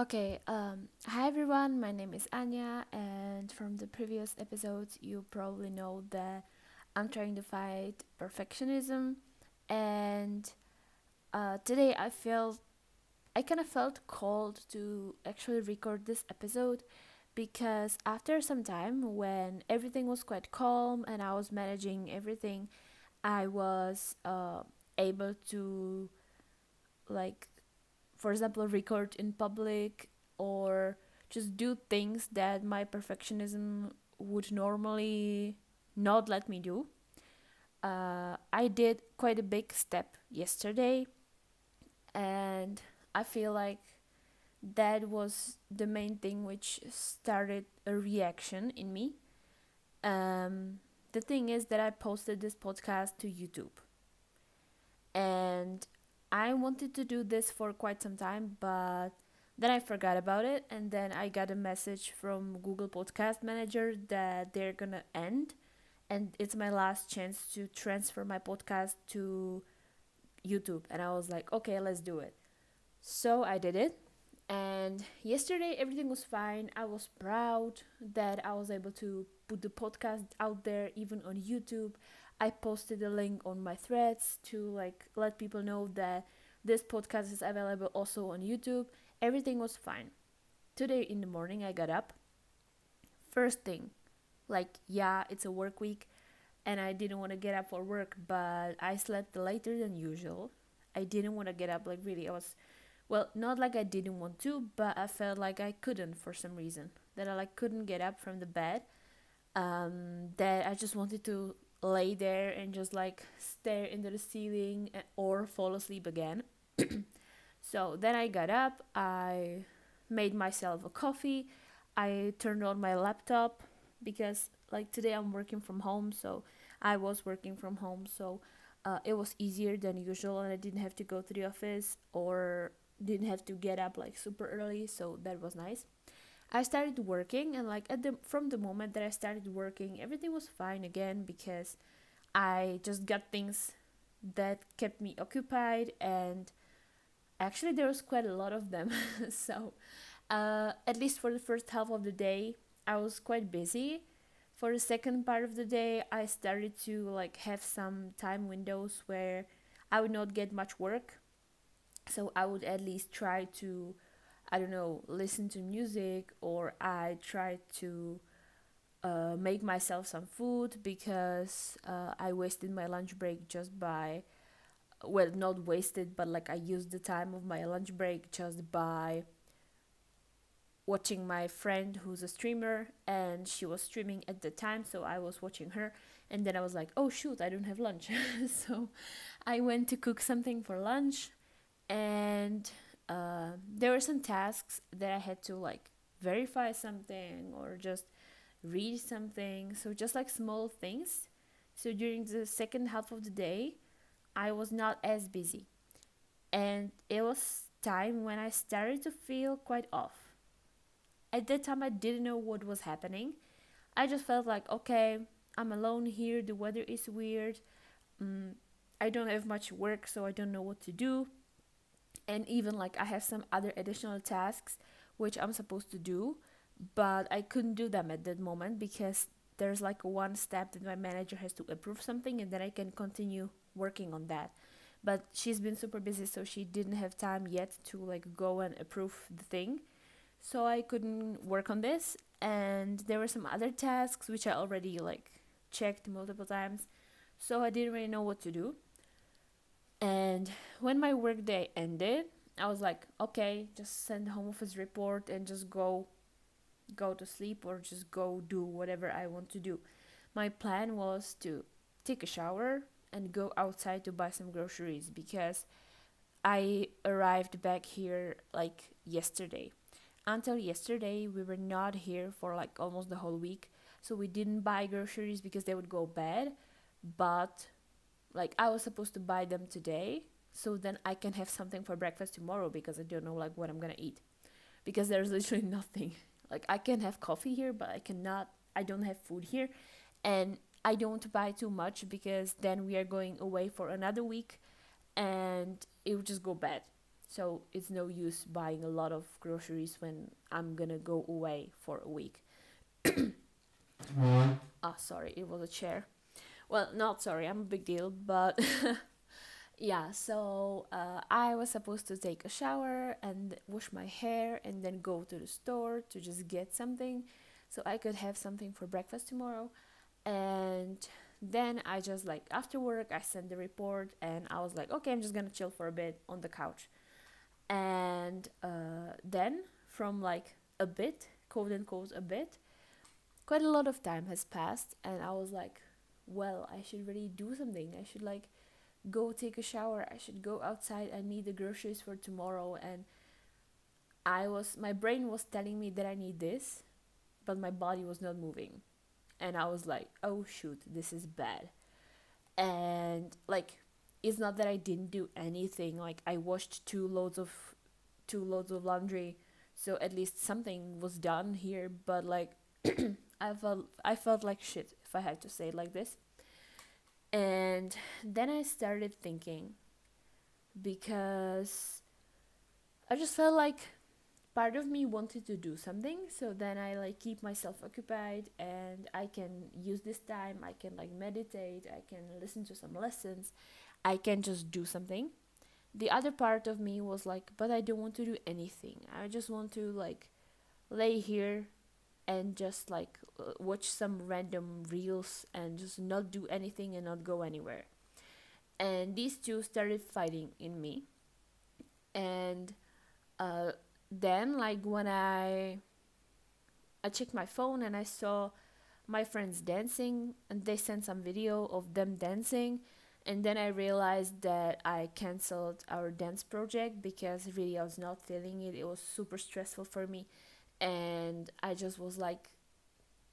Okay, hi everyone, my name is Anya, and from the previous episodes, you probably know that I'm trying to fight perfectionism. And today I kind of felt called to actually record this episode because after some time, when everything was quite calm and I was managing everything, I was able to, like, for example, record in public or just do things that my perfectionism would normally not let me do. I did quite a big step yesterday, and I feel like that was the main thing which started a reaction in me. The thing is that I posted this podcast to YouTube, and I wanted to do this for quite some time, but then I forgot about it, and then I got a message from Google Podcast Manager that they're gonna end, and it's my last chance to transfer my podcast to YouTube. And I was like, okay, let's do it. So I did it, and yesterday everything was fine. I was proud that I was able to put the podcast out there, even on YouTube. I posted a link on my threads to like let people know that this podcast is available also on YouTube. Everything was fine. Today in the morning I got up. First thing, like, yeah, it's a work week and I didn't want to get up for work, but I slept later than usual. I didn't want to get up, like, really. I was, well, not like I didn't want to, but I felt like I couldn't for some reason. That I like couldn't get up from the bed. That I just wanted to lay there and just like stare into the ceiling or fall asleep again. So then I got up, I made myself a coffee, I turned on my laptop because like today I'm working from home, so I was working from home, so it was easier than usual and I didn't have to go to the office or didn't have to get up like super early, so that was nice. I started working, and like at the from the moment that I started working, everything was fine again because I just got things that kept me occupied, and actually there was quite a lot of them. So at least for the first half of the day, I was quite busy. For the second part of the day, I started to like have some time windows where I would not get much work, so I would at least try to, I don't know, listen to music, or I tried to make myself some food because I wasted my lunch break just by, well, not wasted, but like I used the time of my lunch break just by watching my friend who's a streamer, and she was streaming at the time, so I was watching her. And then I was like, oh shoot, I don't have lunch. So I went to cook something for lunch, and there were some tasks that I had to like verify something or just read something. So just like small things. So during the second half of the day, I was not as busy. And it was time when I started to feel quite off. At that time, I didn't know what was happening. I just felt like, okay, I'm alone here. The weather is weird. Mm, I don't have much work, so I don't know what to do. And even like I have some other additional tasks which I'm supposed to do, but I couldn't do them at that moment because there's like one step that my manager has to approve something, and then I can continue working on that. But she's been super busy, so she didn't have time yet to like go and approve the thing, so I couldn't work on this. And there were some other tasks which I already like checked multiple times, so I didn't really know what to do. And when my workday ended, I was like, okay, just send the home office report and just go to sleep or just go do whatever I want to do. My plan was to take a shower and go outside to buy some groceries because I arrived back here like yesterday. Until yesterday, we were not here for like almost the whole week, so we didn't buy groceries because they would go bad. But like I was supposed to buy them today, so then I can have something for breakfast tomorrow because I don't know like what I'm gonna eat. Because there's literally nothing. Like I can have coffee here, but I don't have food here. And I don't buy too much because then we are going away for another week and it would just go bad. So it's no use buying a lot of groceries when I'm gonna go away for a week. Ah, sorry, it was a chair. Well, not sorry, I'm a big deal, but yeah, so I was supposed to take a shower and wash my hair and then go to the store to just get something so I could have something for breakfast tomorrow. And then I just like after work, I sent the report and I was like, okay, I'm just gonna chill for a bit on the couch. And then from like a bit, quote unquote, a bit, quite a lot of time has passed, and I was like, well, I should really do something. I should like go take a shower. I should go outside. I need the groceries for tomorrow. And my brain was telling me that I need this, but my body was not moving. And I was like, oh shoot, this is bad. And like, it's not that I didn't do anything. Like, I washed two loads of laundry, so at least something was done here. But like, I felt like shit, if I had to say it like this. And then I started thinking, because I just felt like part of me wanted to do something, so then I like keep myself occupied and I can use this time. I can like meditate, I can listen to some lessons, I can just do something. The other part of me was like, but I don't want to do anything. I just want to like lay here and just like watch some random reels and just not do anything and not go anywhere. And these two started fighting in me. And uh, then like when I checked my phone and I saw my friends dancing and they sent some video of them dancing, and then I realized that I canceled our dance project because really I was not feeling it. It was super stressful for me, and I just was like,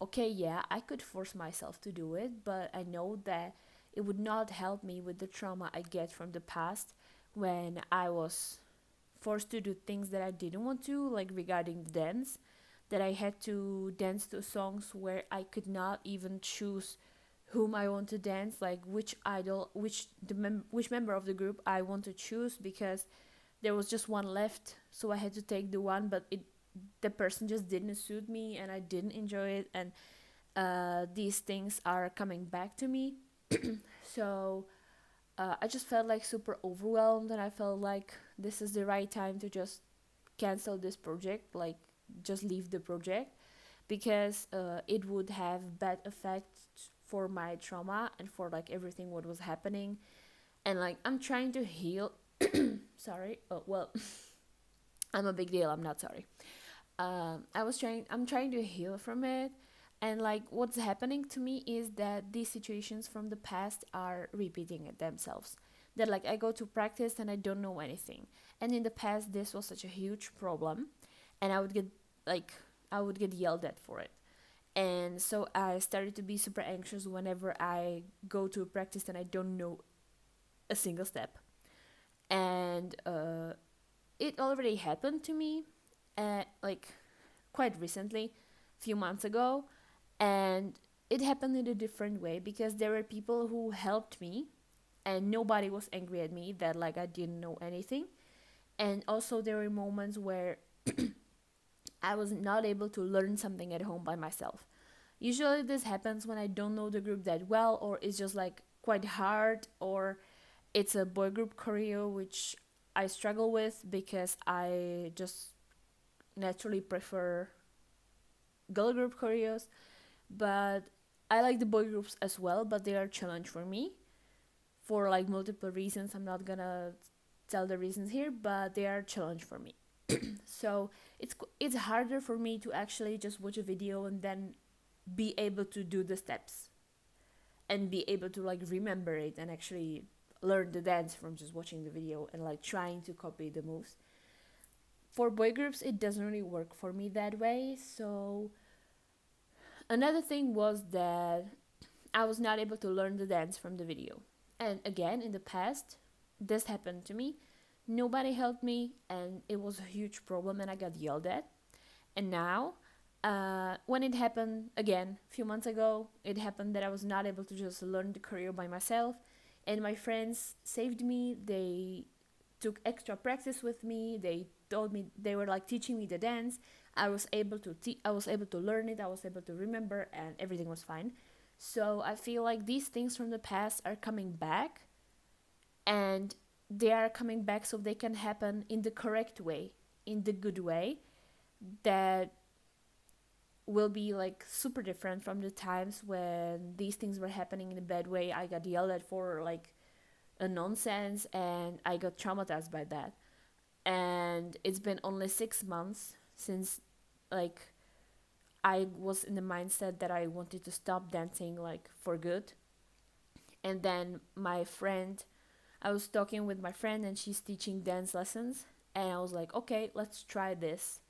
okay, yeah, I could force myself to do it, but I know that it would not help me with the trauma I get from the past when I was forced to do things that I didn't want to, like regarding the dance, that I had to dance to songs where I could not even choose whom I want to dance, like which idol, which member of the group I want to choose, because there was just one left, so I had to take the one, but the person just didn't suit me and I didn't enjoy it, and these things are coming back to me. So I just felt like super overwhelmed, and I felt like this is the right time to just cancel this project, like just leave the project, because it would have bad effects for my trauma and for like everything what was happening. And like I'm trying to heal. Sorry. Oh, well, I'm a big deal. I'm not sorry. I'm trying to heal from it. And like what's happening to me is that these situations from the past are repeating it themselves. That like I go to practice and I don't know anything. And in the past this was such a huge problem, and like I would get yelled at for it. And so I started to be super anxious whenever I go to a practice and I don't know a single step. And it already happened to me, like quite recently, a few months ago, and it happened in a different way because there were people who helped me, and nobody was angry at me that like I didn't know anything. And also there were moments where I was not able to learn something at home by myself. Usually this happens when I don't know the group that well, or it's just like quite hard, or it's a boy group choreo which I struggle with because I just naturally prefer girl group choreos. But I like the boy groups as well, but they are a challenge for me for like multiple reasons. I'm not gonna tell the reasons here, but they are a challenge for me. So it's harder for me to actually just watch a video and then be able to do the steps and be able to like remember it and actually learn the dance from just watching the video and like trying to copy the moves. For boy groups it doesn't really work for me that way. So another thing was that I was not able to learn the dance from the video. And again, in the past, this happened to me. Nobody helped me, and it was a huge problem, and I got yelled at. And now, when it happened again a few months ago, it happened that I was not able to just learn the choreo by myself, and my friends saved me. They took extra practice with me. They told me, they were like teaching me the dance. I was able to I was able to learn it. I was able to remember, and everything was fine. So I feel like these things from the past are coming back, and they are coming back so they can happen in the correct way, in the good way, that will be like super different from the times when these things were happening in a bad way. I got yelled at for like a nonsense, and I got traumatized by that. And it's been only 6 months since, like, I was in the mindset that I wanted to stop dancing like for good. And then my friend, I was talking with my friend, and she's teaching dance lessons, and I was like, okay, let's try this.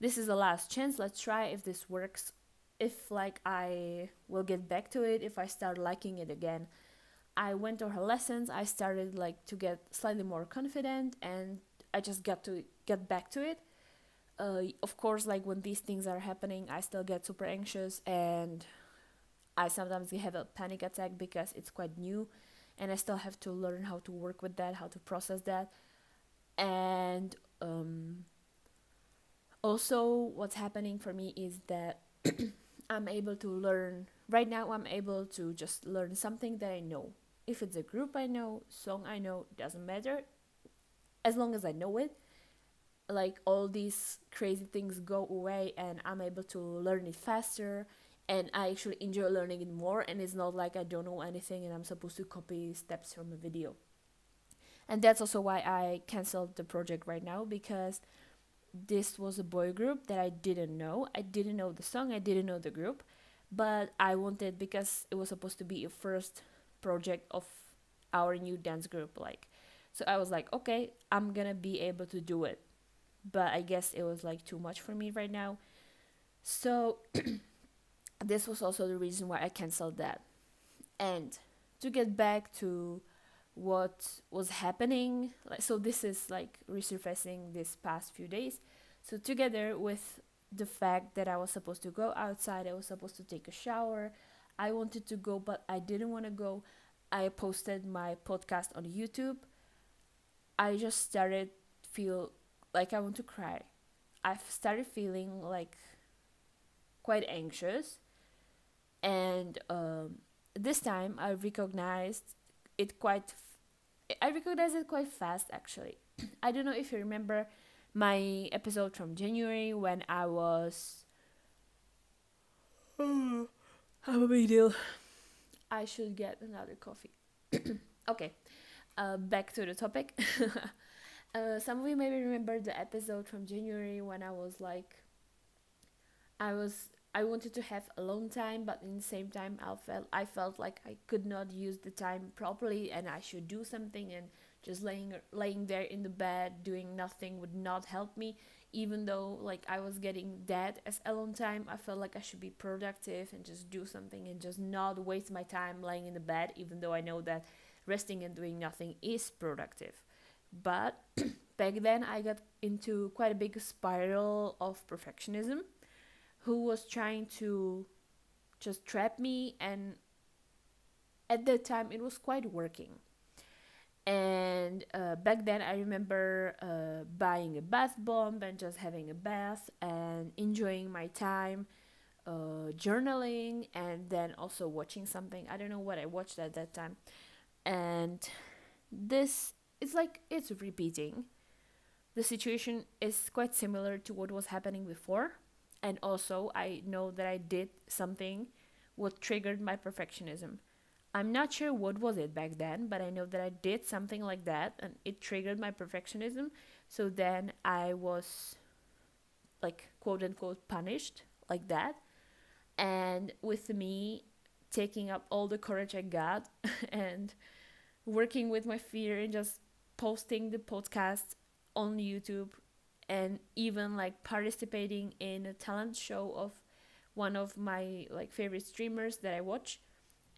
This is the last chance. Let's try if this works. If like I will get back to it, if I start liking it again. I went to her lessons. I started like to get slightly more confident, and I just got to get back to it. Of course, like when these things are happening, I still get super anxious, and I sometimes have a panic attack because it's quite new, and I still have to learn how to work with that, how to process that. And also, what's happening for me is that I'm able to learn. Right now, I'm able to just learn something that I know. If it's a group I know, song I know, doesn't matter. As long as I know it, like all these crazy things go away, and I'm able to learn it faster, and I actually enjoy learning it more, and it's not like I don't know anything and I'm supposed to copy steps from a video. And that's also why I canceled the project right now, because this was a boy group that I didn't know. I didn't know the song, I didn't know the group, but I wanted, because it was supposed to be a first project of our new dance group, like, so I was like, okay, I'm gonna be able to do it. But I guess it was like too much for me right now. So this was also the reason why I canceled that. And to get back to what was happening, like, so this is like resurfacing this past few days. So together with the fact that I was supposed to go outside, I was supposed to take a shower, I wanted to go but I didn't want to go. I posted my podcast on YouTube. I just started feel like I want to cry. I've started feeling like quite anxious, and this time it quite I recognized it quite fast, actually. I don't know if you remember my episode from January when I was have a big deal. I should get another coffee. Okay, back to the topic. Some of you maybe remember the episode from January when I wanted to have alone time, but in the same time I felt like I could not use the time properly, and I should do something, and just laying there in the bed doing nothing would not help me. Even though like I was getting that as alone time, I felt like I should be productive and just do something and just not waste my time laying in the bed, even though I know that resting and doing nothing is productive. But back then I got into quite a big spiral of perfectionism, who was trying to just trap me, and at that time it was quite working. And back then I remember buying a bath bomb and just having a bath and enjoying my time, journaling, and then also watching something. I don't know what I watched at that time. And this, it's like it's repeating. The situation is quite similar to what was happening before. And also, I know that I did something what triggered my perfectionism. I'm not sure what was it back then, but I know that I did something like that and it triggered my perfectionism. So then I was like quote unquote punished like that. And with me taking up all the courage I got and working with my fear and just posting the podcast on YouTube, and even like participating in a talent show of one of my like favorite streamers that I watch,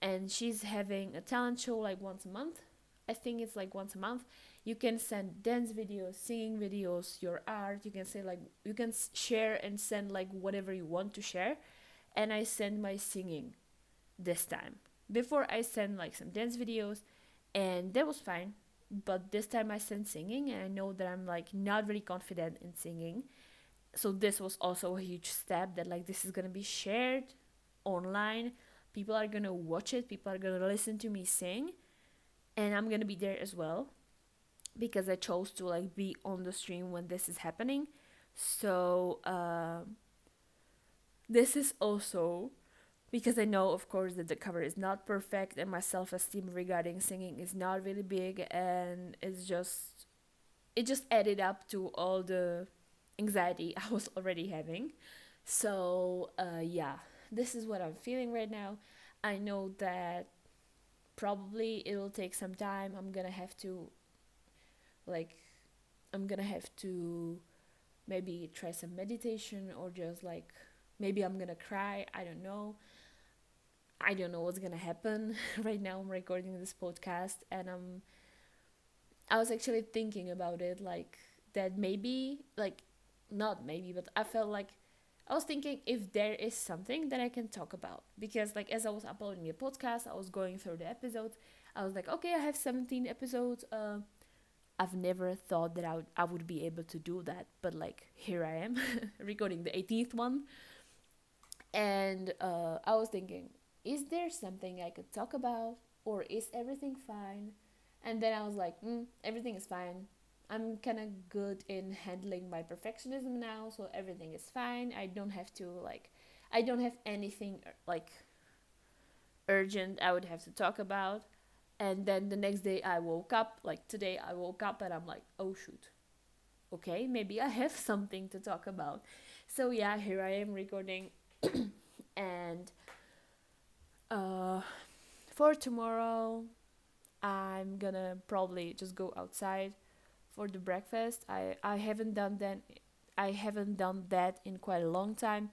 and she's having a talent show like once a month. I think it's like once a month. You can send dance videos, singing videos, your art. You can say like you can share and send like whatever you want to share. And I send my singing this time. Before I send like some dance videos, and that was fine. but this time I sent singing, and I know that I'm like not really confident in singing. So this was also a huge step, that like this is gonna be shared online. People are gonna watch it, people are gonna listen to me sing, and I'm gonna be there as well, because I chose to like be on the stream when this is happening. So this is also because I know, of course, that the cover is not perfect, and my self-esteem regarding singing is not really big, and it just added up to all the anxiety I was already having. So yeah, this is what I'm feeling right now. I know that probably it will take some time. Like I'm gonna have to maybe try some meditation, or just like maybe I'm gonna cry. I don't know what's gonna happen. Right now I'm recording this podcast, and I was actually thinking about it, like that maybe, like not maybe, but I felt like I was thinking if there is something that I can talk about, because like as I was uploading the podcast, I was going through the episodes. I was like, okay, I have 17 episodes. I've never thought that I would be able to do that, but like here I am recording the 18th one. And I was thinking, is there something I could talk about, or is everything fine? And then I was like, everything is fine. I'm kind of good in handling my perfectionism now, so everything is fine. I don't have anything like urgent I would have to talk about. And then the next day I woke up, like today I woke up and I'm like, oh shoot, okay, maybe I have something to talk about. So yeah, here I am recording. And uh, for tomorrow, I'm gonna probably just go outside for the breakfast. I haven't done that. I haven't done that in quite a long time.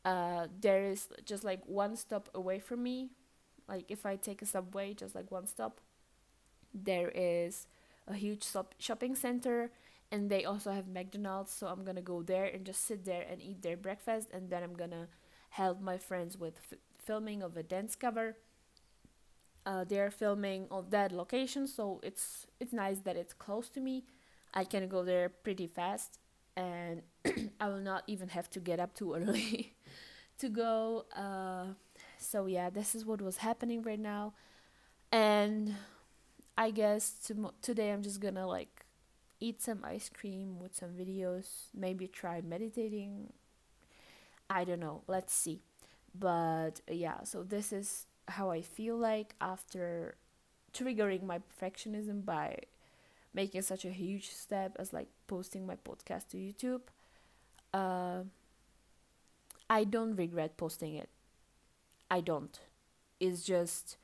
There is just like one stop away from me. Like if I take a subway, just like one stop, there is a huge shopping center, and they also have McDonald's. So I'm gonna go there and just sit there and eat their breakfast, and then I'm gonna help my friends with filming of a dance cover. They're filming on that location, so it's nice that it's close to me. I can go there pretty fast, and I will not even have to get up too early to go. So yeah, this is what was happening right now, and I guess today I'm just gonna like eat some ice cream with some videos, maybe try meditating. I don't know. Let's see. But yeah, so this is how I feel like after triggering my perfectionism by making such a huge step as like posting my podcast to YouTube. Uh, I don't regret posting it. I don't. It's just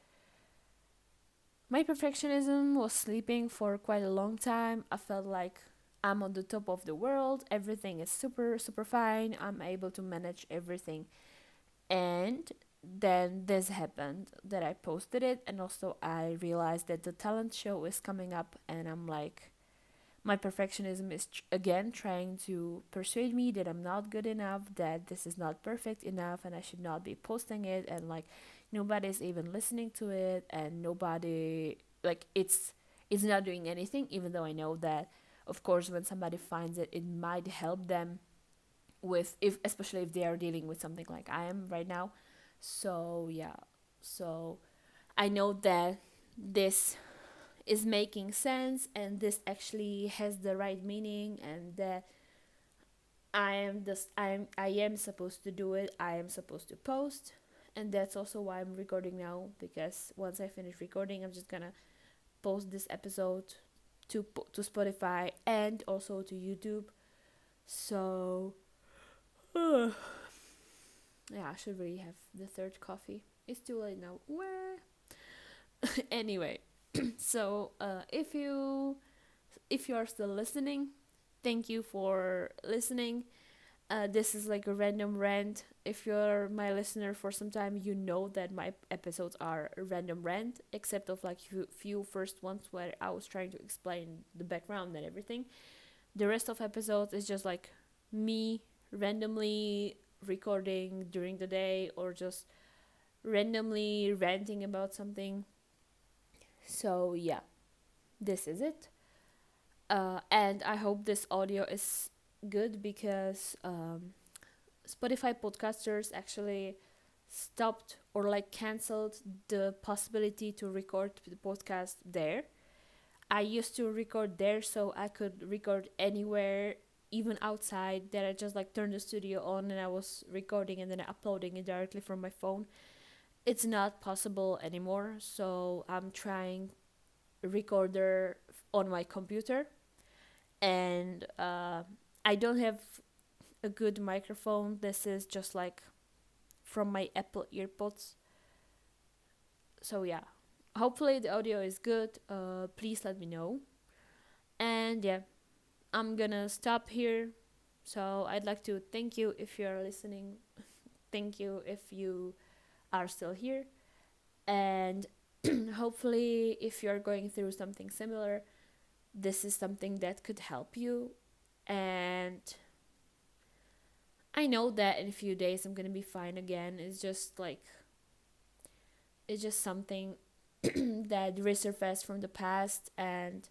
my perfectionism was sleeping for quite a long time. I felt like I'm on the top of the world. Everything is super, super fine. I'm able to manage everything. And then this happened that I posted it, and also I realized that the talent show is coming up, and I'm like, my perfectionism is again trying to persuade me that I'm not good enough, that this is not perfect enough, and I should not be posting it, and like nobody's even listening to it, and nobody like it's not doing anything, even though I know that of course when somebody finds it, it might help them with, if especially if they are dealing with something like I am right now. So yeah, so I know that this is making sense, and this actually has the right meaning, and that I am supposed to do it. I am supposed to post, and that's also why I'm recording now, because once I finish recording, I'm just gonna post this episode to Spotify and also to YouTube. So yeah, I should really have the third coffee. It's too late now. Where? Anyway, so if you are still listening, thank you for listening. This is like a random rant. If you're my listener for some time, you know that my episodes are a random rant, except of like few first ones where I was trying to explain the background and everything. The rest of episodes is just like me randomly recording during the day, or just randomly ranting about something. So yeah, this is it. And I hope this audio is good because Spotify podcasters actually stopped or like canceled the possibility to record the podcast there. I used to record there so I could record anywhere, even outside. That I just like turned the studio on and I was recording and then uploading it directly from my phone. It's not possible anymore, so I'm trying recorder on my computer, and I don't have a good microphone. This is just like from my Apple earpods. So yeah, hopefully the audio is good. Please let me know. And yeah, I'm gonna stop here. So I'd like to thank you if you're listening. Thank you if you are still here. And hopefully, if you're going through something similar, this is something that could help you. And I know that in a few days I'm gonna be fine again. It's just something that resurfaced from the past, and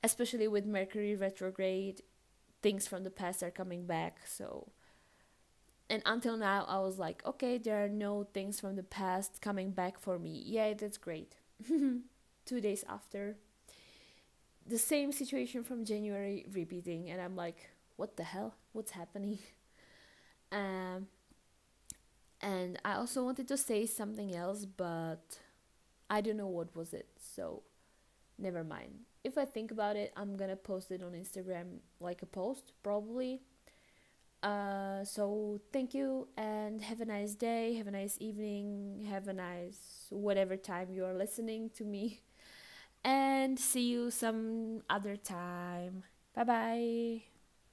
especially with Mercury retrograde, things from the past are coming back. So, and until now, I was like, okay, there are no things from the past coming back for me. Yeah, that's great. 2 days after, the same situation from January repeating, and I'm like, what the hell? What's happening? Um, and I also wanted to say something else, but I don't know what was it. So never mind. If I think about it, I'm gonna post it on Instagram like a post probably. So thank you and have a nice day, have a nice evening, have a nice whatever time you are listening to me, and see you some other time. Bye bye.